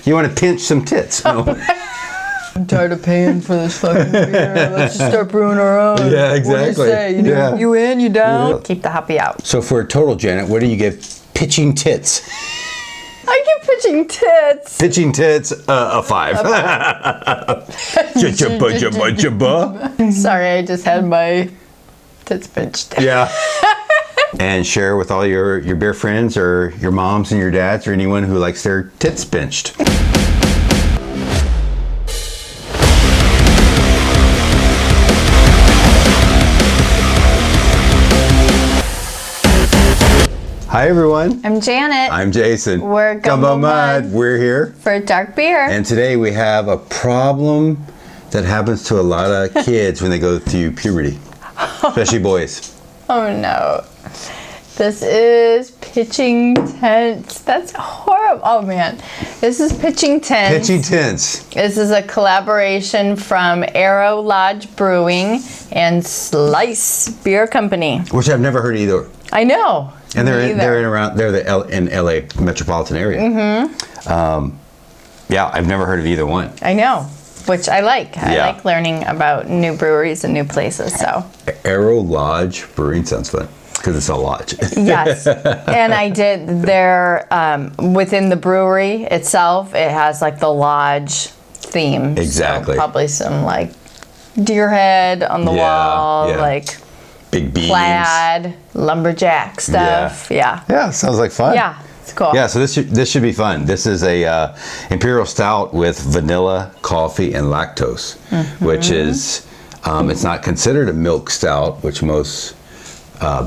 You want to pinch some tits? No. I'm tired of paying for this fucking beer. Let's just start brewing our own. Yeah, exactly. What do you say? You in? You down? Yeah. Keep the hoppy out. So for a total, Janet, what do you give pitching tits? I give pitching tits. Pitching tits, a 5. Sorry, I just had my tits pinched. Yeah. And share with all your beer friends or your moms and your dads or anyone who likes their tits pinched. Hi everyone. I'm Janet. I'm Jason. We're Gumbo Mud. We're here For dark beer. and today we have a problem that happens to a lot of kids when they go through puberty, especially boys. Oh no. This is Pitching Tents. That's horrible. Oh man. This is Pitching Tents. Pitching tents. This is a collaboration from Lodge Brewing and Slice Beer Company. Which I've never heard either. I know. And they're Me in either. the LA metropolitan area. Mm-hmm. Yeah, I've never heard of either one. I know, which I like. I Yeah. like learning about new breweries and new places. So Lodge Brewing sounds fun because it's a lodge. yes, and I did their within the brewery itself. It has like the lodge theme. Exactly. So probably some like deer head on the wall, like big beams. plaid, lumberjack stuff. Yeah. Yeah, sounds like fun. Yeah, it's cool. Yeah, so this should be fun. This is a Imperial Stout with vanilla, coffee, and lactose, which is it's not considered a milk stout, which most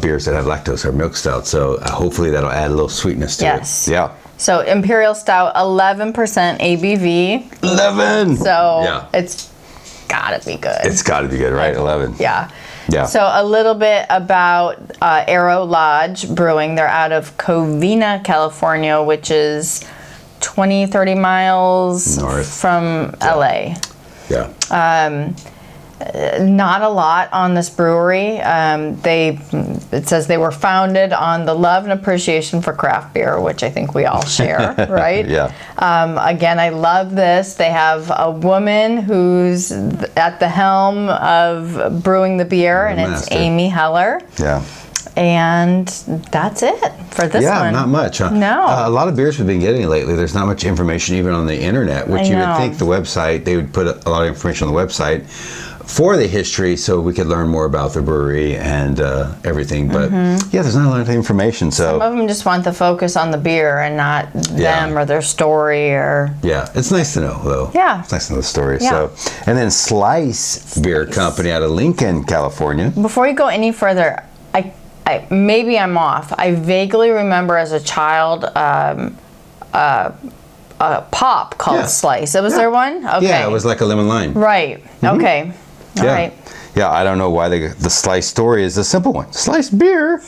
beers that have lactose are milk stout. So hopefully that'll add a little sweetness to it. Yeah. So Imperial Stout, 11% ABV. 11. So it's gotta be good. It's got to be good, right? 11. Yeah. Yeah. So a little bit about Lodge Brewing. They're out of Covina, California, which is 30 miles north from LA. Yeah. Not a lot on this brewery. It says they were founded on the love and appreciation for craft beer, which I think we all share, right? Yeah. Again, I love this. They have a woman who's at the helm of brewing the beer, and it's Amy Heller. Yeah. And that's it for this one. Yeah, not much. Huh? No. A lot of beers we've been getting lately, there's not much information even on the internet, which you would think the website, they would put a lot of information on the website for the history so we could learn more about the brewery and everything. But yeah, there's not a lot of information. So some of them just want the focus on the beer and not them or their story or... Yeah, it's nice to know though. Yeah. It's nice to know the story. Yeah. So, and then Slice Beer Company out of Lincoln, California. Before you go any further, I maybe I'm off. I vaguely remember as a child a pop called Slice. Was there one? Okay. Yeah, it was like a lemon lime. Right. Okay. All right. Yeah, I don't know why the Slice story is a simple one. Slice Beer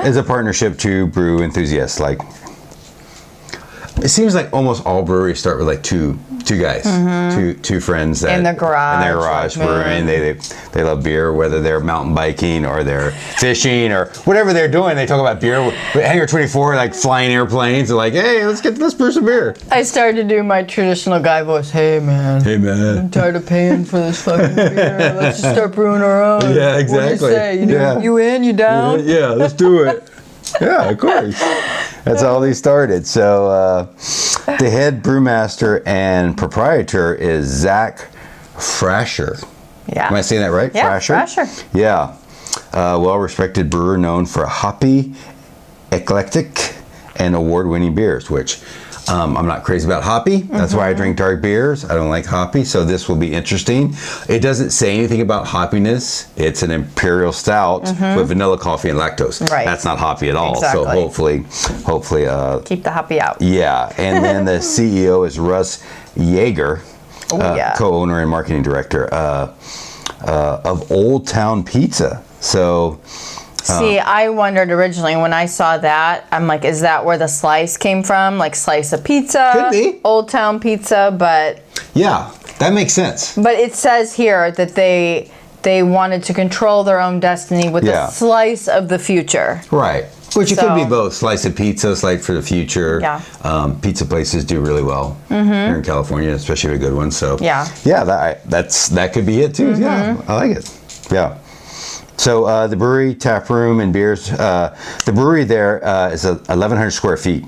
is a partnership to brew enthusiasts. Like, it seems like almost all breweries start with like two guys, two friends that in their garage brewing. They love beer, whether they're mountain biking or they're fishing or whatever they're doing. They talk about beer. Hangar 24, like flying airplanes. They're like, hey, let's brew some beer. I started to do my traditional guy voice. Hey man. I'm tired of paying for this fucking beer. Let's just start brewing our own. Yeah, exactly. What do you say? You in? You down? Yeah, let's do it. Yeah, of course. That's how they started. So the head brewmaster and proprietor is Zach Frasher. Yeah. Am I saying that right? Yeah, Frasher. Yeah. Well-respected brewer known for hoppy, eclectic, and award-winning beers, which I'm not crazy about hoppy. That's why I drink dark beers. I don't like hoppy, so this will be interesting. It doesn't say anything about hoppiness. It's an Imperial Stout with vanilla, coffee, and lactose. Right. That's not hoppy at all. Exactly. So hopefully, keep the hoppy out. yeah. And then the CEO is Russ Yeager, co-owner and marketing director of Old Town Pizza. So. See, I wondered originally when I saw that, I'm like, is that where the slice came from? Like slice of pizza? Could be. Old Town Pizza, but... Yeah, that makes sense. But it says here that they wanted to control their own destiny with a slice of the future. Right. Which it could be So- both. Slice of pizza, slice for the future. Yeah. Pizza places do really well here in California, especially a good one. So Yeah. yeah, that could be it too. Yeah, I like it. Yeah. So the brewery, tap room, and beers. The brewery there is 1,100 square feet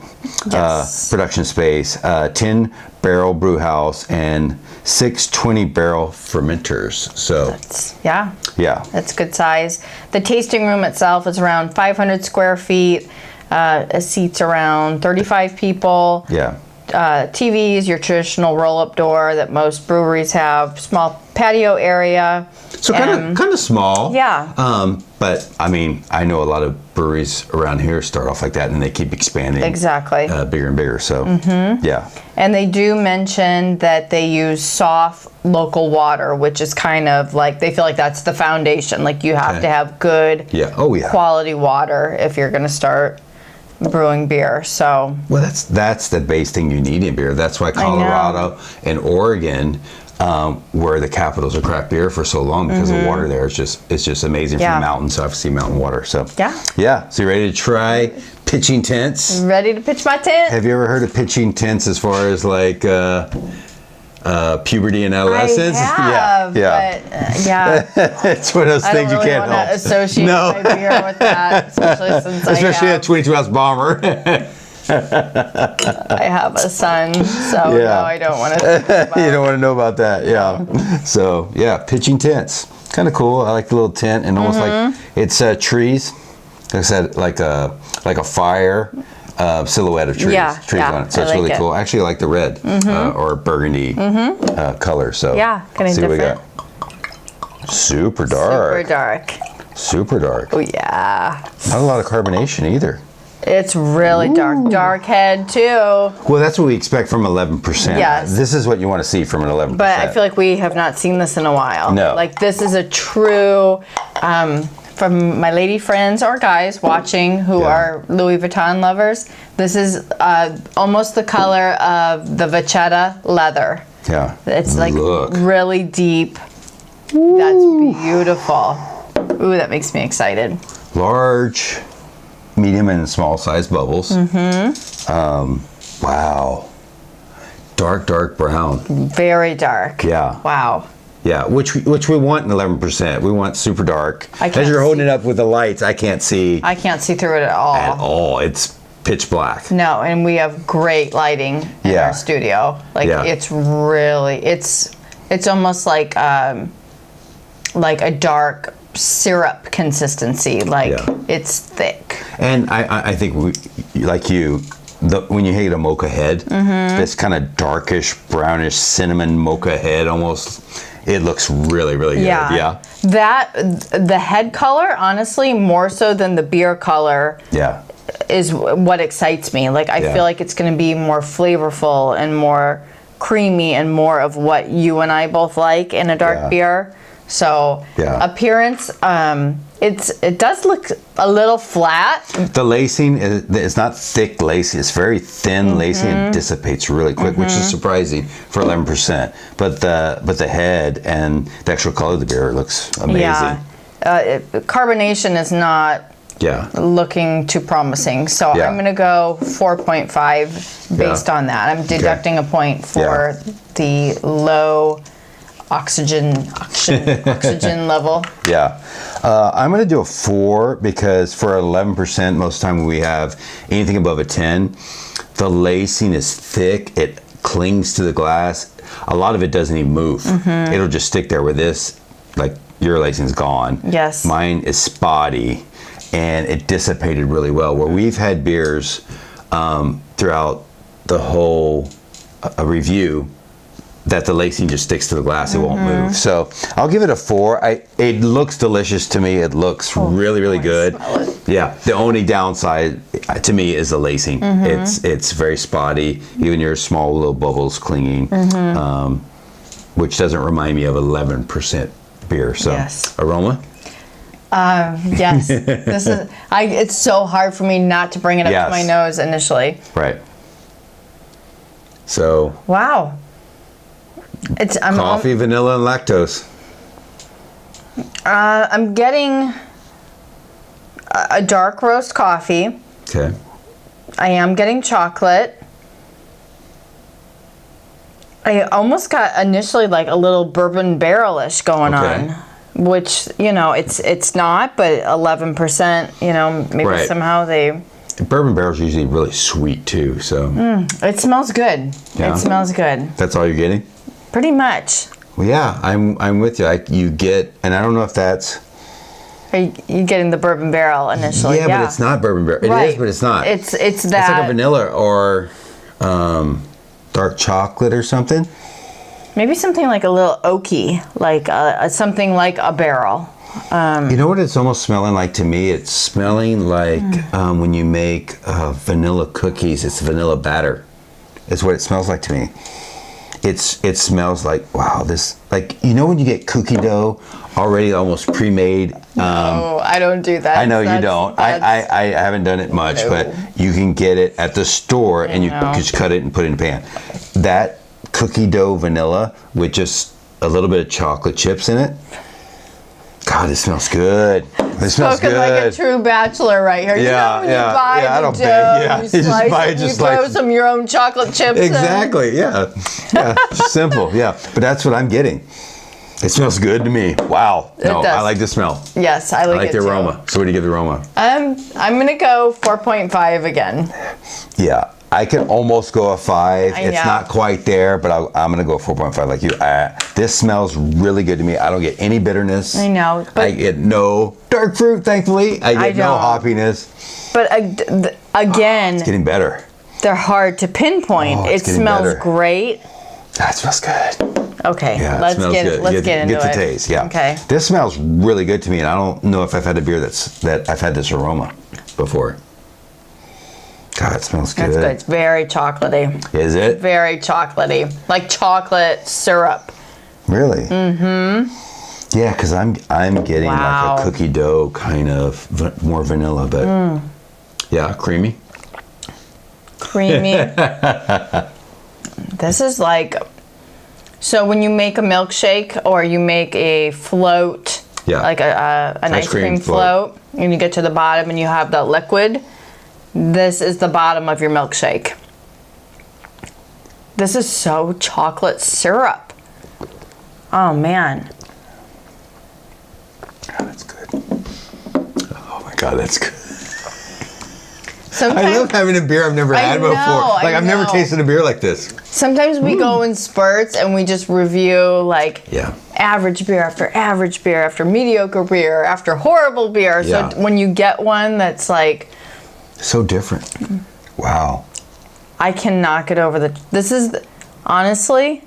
Yes. production space, 10-barrel brew house, and 6 20-barrel fermenters. So Yeah. yeah, That's good size. The tasting room itself is around 500 square feet. It seats around 35 people. yeah. TVs, your traditional roll-up door that most breweries have. Small patio area. So kind of small. Yeah. But I mean, I know a lot of breweries around here start off like that, and they keep expanding. Exactly. Bigger and bigger. So yeah. And they do mention that they use soft local water, which is kind of like, they feel like that's the foundation. Like you have Okay. to have good Yeah. Oh yeah. quality water if you're going to start brewing beer. So Well, that's the base thing you need in beer. That's why Colorado and Oregon were the capitals of craft beer for so long, because the water there is just amazing Yeah. from the mountains. So obviously mountain water. So Yeah. So you ready to try pitching tents? ready to pitch my tent? Have you ever heard of pitching tents as far as like puberty and adolescence? I have, yeah. but yeah. It's one of those I things don't really you can't want help. to associate No. my beer with that, especially since Especially I a have, 22-ounce bomber. I have a son, so Yeah. no, I don't want to think about You don't want to know about that, yeah. So yeah, pitching tents, kind of cool. I like the little tent, and almost like it's trees. Like I said, like a fire silhouette of trees, Yeah, trees yeah, on it. So I it's like really it. cool. Actually, I like the red or burgundy color. So Yeah, kinda see what we different. got. Super dark. Super dark. Super dark. Oh yeah. Not a lot of carbonation either. It's really dark. Dark head too. Well, that's what we expect from 11%. Yes. This is what you want to see from an 11%. But I feel like we have not seen this in a while. No. Like this is a true, from my lady friends or guys watching who Yeah. are Louis Vuitton lovers, this is almost the color of the Vachetta leather. Yeah. It's like Look. really deep. That's beautiful. Ooh, that makes me excited. Large, medium, and small size bubbles. Wow. Dark brown. Very dark. Yeah. Wow. Yeah, which we want in 11%. We want super dark. I can't As you're holding see. it up with the lights, I can't see I can't see through it at all. at all. It's pitch black. No, and we have great lighting in Yeah. our studio. Like Yeah. it's really it's almost like a dark syrup consistency. Like Yeah. it's thick. And I think we, like you, when you hit a mocha head, this kind of darkish, brownish, cinnamon mocha head almost, it looks really, really good. Yeah. That the head color, honestly, more so than the beer color, Yeah. is what excites me. Like I Yeah. feel like it's going to be more flavorful and more creamy and more of what you and I both like in a dark Yeah. beer. So Yeah. appearance, it does look a little flat. The lacing is not thick lacing. It's very thin lacing and dissipates really quick, which is surprising for 11%. But the head and the actual color of the beer looks amazing. Yeah, carbonation is not Yeah. looking too promising. So Yeah. I'm going to go 4.5 based Yeah. on that. I'm deducting a point for the low oxygen level. Yeah. I'm going to do a 4 because for 11%, most of the time we have anything above a 10, the lacing is thick. It clings to the glass. A lot of it doesn't even move. It'll just stick there. With this, like your lacing's gone. Yes. Mine is spotty and it dissipated really well. Where we've had beers throughout the whole review that the lacing just sticks to the glass, it won't move. So I'll give it a 4. It looks delicious to me. It looks really, really good. Smell it. Yeah. The only downside to me is the lacing. It's very spotty. Even your small little bubbles clinging, which doesn't remind me of 11% beer. So Yes. aroma. Yes, this is. It's so hard for me not to bring it up Yes. to my nose initially. Right. So Wow. I'm coffee, vanilla, and lactose. I'm getting a dark roast coffee. Okay. I am getting chocolate. I almost got initially like a little bourbon barrel-ish going on, which, it's not, but 11%, maybe Right. somehow they... Bourbon barrel's usually really sweet too, so. It smells good. Yeah. It smells good. That's all you're getting? Pretty much. Well, yeah, I'm with you. You get, and I don't know if that's. Are you getting the bourbon barrel initially? Yeah, but it's not bourbon barrel. It is, but it's not. It's that. It's like a vanilla or dark chocolate or something. Maybe something like a little oaky, like something like a barrel. You know what it's almost smelling like to me? It's smelling like when you make vanilla cookies. It's vanilla batter. It's what it smells like to me. It smells like, wow, this, like, when you get cookie dough already almost pre-made. No, I don't do that. I know you don't. I haven't done it much, but you can get it at the store and you just cut it and put it in a pan. That cookie dough vanilla with just a little bit of chocolate chips in it. God, it smells good. It smells Spoken good. like a true bachelor right here. Yeah, when you buy the dough, you slice it, you throw some of your own chocolate chips in. Exactly, yeah. Simple, yeah. But that's what I'm getting. It smells good to me. Wow. No, does. I like the smell. Yes, I like the it aroma. too. So what do you give the aroma? I'm gonna go 4.5 again. Yeah. I can almost go a 5. It's know. not quite there, but I'm going to go 4.5 like you. This smells really good to me. I don't get any bitterness. I know. But I get no dark fruit, thankfully. I get no hoppiness. But again, It's getting better. they're hard to pinpoint. Oh, it it's getting smells better. great. That smells good. Okay, Yeah, let's it smells get good. let's get into Get it. the taste, yeah. Okay. This smells really good to me, and I don't know if I've had a beer that I've had this aroma before. God, it smells good. That's good. It's very chocolatey. Is it? Very chocolatey, like chocolate syrup. Really? Mm-hmm. Yeah, because I'm getting like a cookie dough kind of more vanilla, but yeah, creamy. Creamy. This is like, so when you make a milkshake or you make a float, like an ice cream float, and you get to the bottom and you have the liquid, this is the bottom of your milkshake. This is so chocolate syrup. Oh man. Oh, that's good. Oh my God, that's good. Sometimes, I love having a beer I've never had before. Like I've never tasted a beer like this. Sometimes we go in spurts and we just review like average beer after mediocre beer after horrible beer. Yeah. So when you get one that's like so different. Wow. I cannot get over this is honestly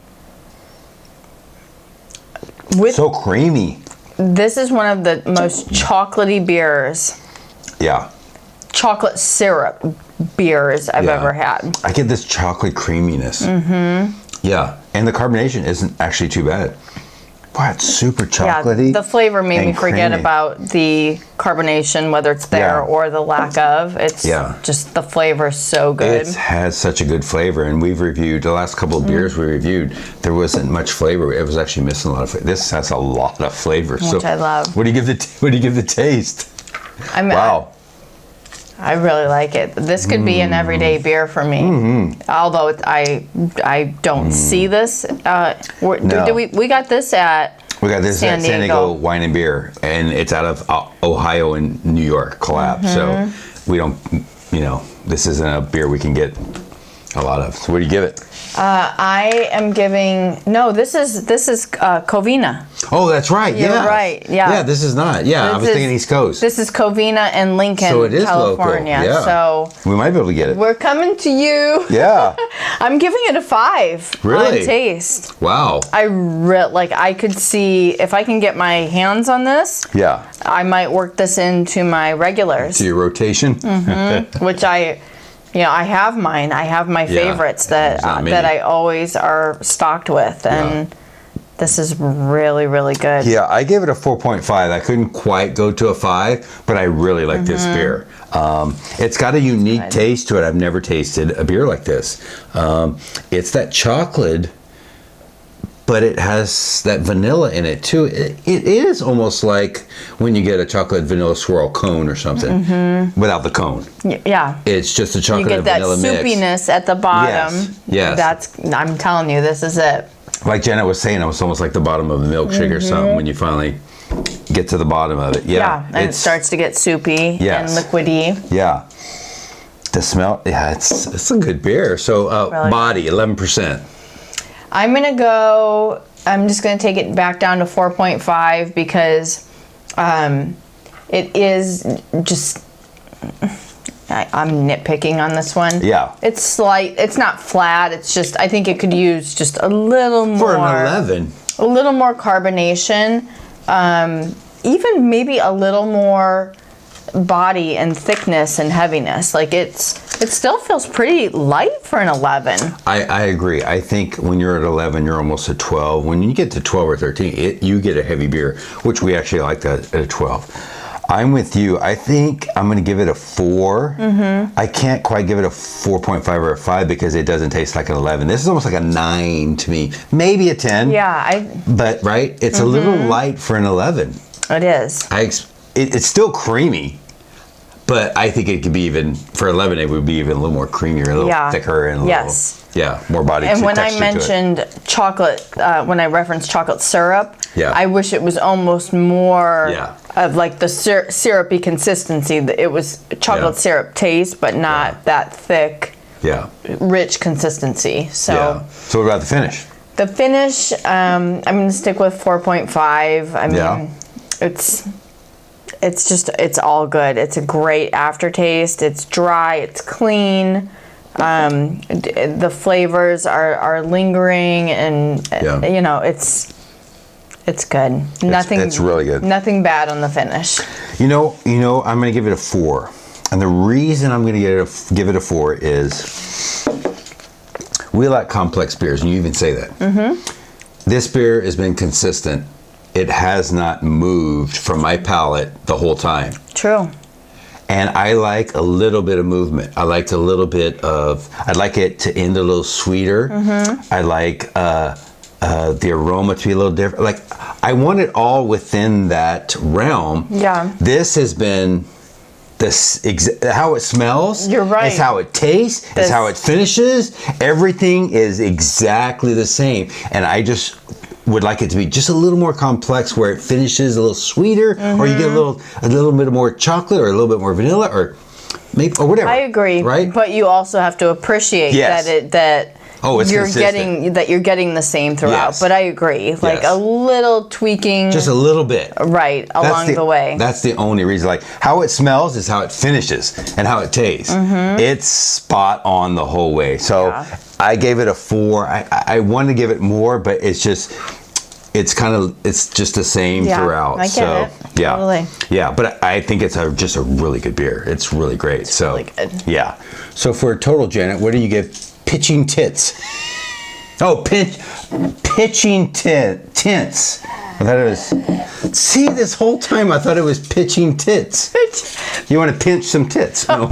so creamy. This is one of the most chocolatey beers. Yeah. Chocolate syrup beers I've ever had. I get this chocolate creaminess. Mm-hmm. Yeah, and the carbonation isn't actually too bad. Wow, it's super chocolatey. Yeah, the flavor made me forget creamy. about the carbonation, whether it's there or the lack of. It's just the flavor is so good. It has such a good flavor, and we've reviewed the last couple of beers we reviewed. There wasn't much flavor. It was actually missing a lot of flavor. This has a lot of flavor, which I love. What do you give the taste? Wow. I really like it. This could be an everyday beer for me. Mm-hmm. Although I don't see this. We got this at San Diego Wine and Beer, and it's out of Ohio and New York collab. Mm-hmm. So we don't, this isn't a beer we can get a lot of. So what do you give it? I am giving this is Covina. Oh, that's right. You're right. Yeah. Yeah, this is not. Yeah, I was thinking East Coast. This is Covina and Lincoln, so it is California. Local. Yeah. So we might be able to get it. We're coming to you. Yeah. I'm giving it a 5 really? On taste. Wow. I could see if I can get my hands on this. Yeah. I might work this into my regulars. To your rotation. Mm-hmm. Which I have mine. I have my favorites that I always are stocked with, and this is really, really good. Yeah, I gave it a 4.5. I couldn't quite go to a 5, but I really like this beer. It's got a unique taste to it. I've never tasted a beer like this. It's that chocolate, but it has that vanilla in it too. It is almost like when you get a chocolate vanilla swirl cone or something without the cone. Yeah. It's just a chocolate and vanilla mix. You get that soupiness at the bottom. Yes. I'm telling you, this is it. Like Janet was saying, it was almost like the bottom of a milkshake or something when you finally get to the bottom of it. Yeah. And it starts to get soupy and liquidy. Yeah. The smell, it's a good beer. So really body, 11%. I'm just going to take it back down to 4.5 because it is just, I'm nitpicking on this one. Yeah. It's slight, it's not flat, it's just, I think it could use just a little more. For an 11. A little more carbonation, even maybe a little more body and thickness and heaviness. Like it still feels pretty light for an 11. I agree. I think when you're at 11, you're almost at 12. When you get to 12 or 13, you get a heavy beer, which we actually like that at a 12. I'm with you. I think I'm going to give it a 4. I can't quite give it a 4.5 or a 5 because it doesn't taste like an 11. This is almost like a 9 to me. Maybe a 10. Yeah. But, right? It's a little light for an 11. It is. It's still creamy, but I think it could be even, for 11, it would be even a little more creamier, a little thicker, and a little, more body texture to it. And when I mentioned chocolate, when I referenced chocolate syrup, I wish it was almost more of like the syrupy consistency. It was chocolate syrup taste, but not that thick, rich consistency. So what about the finish? The finish, I'm going to stick with 4.5. I mean, it's all good. It's a great aftertaste. It's dry. It's clean. The flavors are lingering, and you know, it's good. It's really good. Nothing bad on the finish. You know, I'm going to give it a 4, and the reason I'm going to give it a 4 is we like complex beers, and you even say that. This beer has been consistent. It has not moved from my palate the whole time. True. And I like a little bit of movement. I liked a little bit of, I'd like it to end a little sweeter. I like the aroma to be a little different. Like, I want it all within that realm. Yeah. This has been how it smells. You're right. It's how it tastes. It's how it finishes. Everything is exactly the same. And I just would like it to be just a little more complex, where it finishes a little sweeter, or you get a little bit more chocolate, or a little bit more vanilla, or maybe, or whatever. I agree. Right. But you also have to appreciate that you're getting the same throughout. Yes. But I agree. Like a little tweaking. Just a little bit. Right. Along the way. That's the only reason. Like, how it smells is how it finishes and how it tastes. It's spot on the whole way. So I gave it a 4. I wanted to give it more, but it's just the same throughout. I get it. Totally. Yeah, but I think it's just a really good beer. It's really great. It's really good. Yeah. So for a total, Janet, what do you give Pitching Tits? Oh, Pitching Tits. I thought it was. See, this whole time I thought it was Pitching Tits. You want to pinch some tits? No.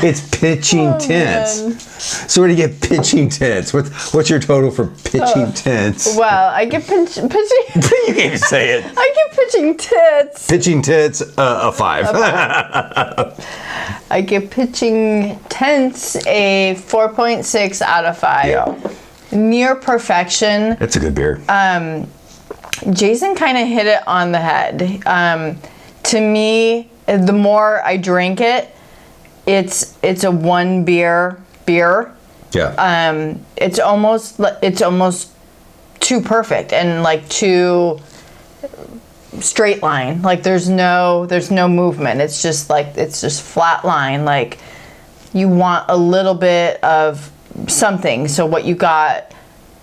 It's Pitching Tents. Man. So where do you get Pitching Tents? What's your total for Pitching Tents? Well, I get pitching. You can't even say it. I get Pitching Tits. Pitching Tits, a 5. I give Pitching Tents a 4.6 out of 5. Yeah. Near perfection. It's a good beer. Jason kind of hit it on the head. To me, the more I drink it, it's a one beer. Yeah. It's almost too perfect and like too straight line. Like there's no movement. It's just flat line. Like you want a little bit of something. So what you got,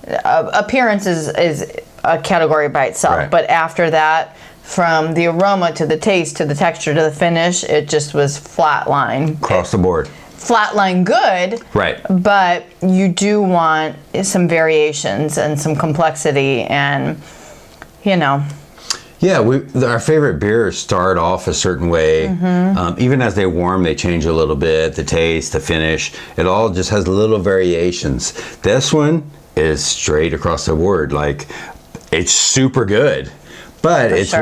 appearance is a category by itself. Right. But after that, from the aroma to the taste to the texture to the finish, it just was flat line. Across the board. Flat line good. Right. But you do want some variations and some complexity and, Yeah, our favorite beers start off a certain way. Even as they warm, they change a little bit. The taste, the finish, it all just has little variations. This one is straight across the board. Like, it's super good. But it's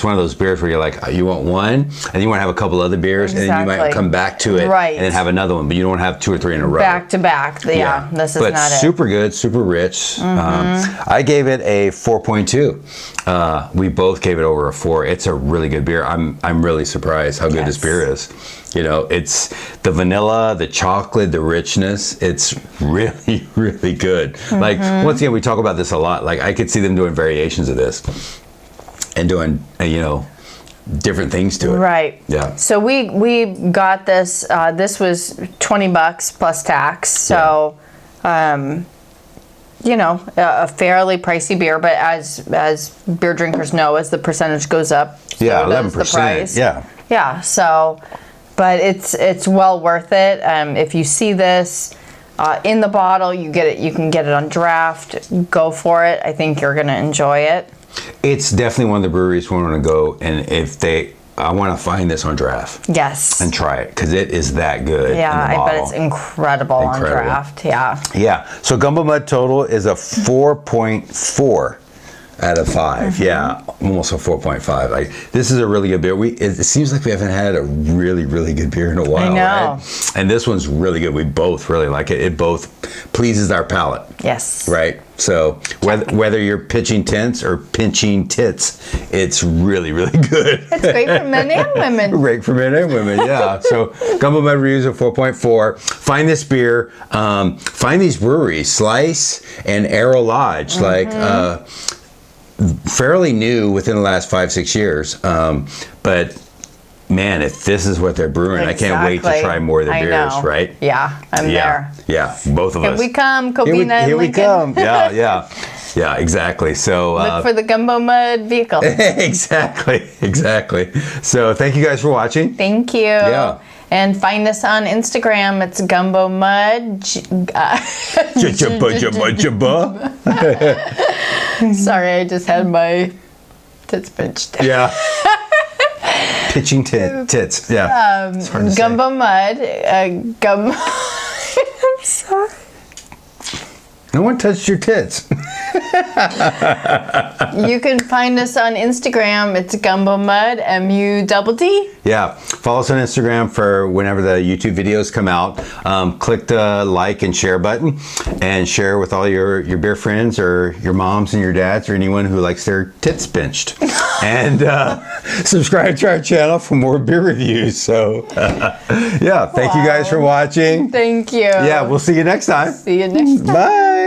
one of those beers where you're like, you want one, and you want to have a couple other beers, and then you might come back to it, and then have another one. But you don't want to have 2 or 3 in a row. Back to back. Yeah, this is not it. But super good, super rich. I gave it a 4.2. We both gave it over a 4. It's a really good beer. I'm really surprised how good this beer is. You know, it's the vanilla, the chocolate, the richness. It's really, really good. Like, once again, we talk about this a lot. Like, I could see them doing variations of this and doing, you know, different things to it. Right. Yeah. So we got this. This was $20 plus tax. So, you know, a fairly pricey beer. But as beer drinkers know, as the percentage goes up, so 11%. The price. Yeah. Yeah. So, but it's well worth it. If you see this in the bottle, you get it. You can get it on draft. Go for it. I think you're gonna enjoy it. It's definitely one of the breweries we want to go, and I want to find this on draft. Yes. And try it, because it is that good. Yeah, I bet it's incredible on draft. Yeah. Yeah. So Gumbo Mud total is a 4.4 out of 5. Yeah, almost a 4.5. Like, this is a really good beer. It seems like we haven't had a really, really good beer in a while. I know. Right? And this one's really good. We both really like it. It both pleases our palate. Yes. Right. So whether you're pitching tents or pinching tits, it's really, really good. It's great for men and women. Great for men and women, yeah. So Gumbo Mud reviews of 4.4. Find this beer. Find these breweries, Slice and Arrow Lodge. Like, fairly new within the last 5-6 years, but man, if this is what they're brewing, I can't wait to try more of their beers. Right? Yeah, I'm there. Yeah, both of us. Here we come, Covina. Here we come. Yeah, exactly. So look for the Gumbo Mud vehicle. Exactly. So thank you guys for watching. Thank you. Yeah. And find us on Instagram. It's Gumbo Mud. Sorry, I just had my tits pinched. Yeah. Pitching tits. Yeah. Gumbo Mud. I'm sorry. No one touched your tits. You can find us on Instagram. It's Gumbo Mud, MUDD. Yeah. Follow us on Instagram for whenever the YouTube videos come out. Click the like and share button and share with all your beer friends or your moms and your dads or anyone who likes their tits pinched. And subscribe to our channel for more beer reviews. So, yeah. Thank you guys for watching. Thank you. Yeah. We'll see you next time. See you next time. Bye.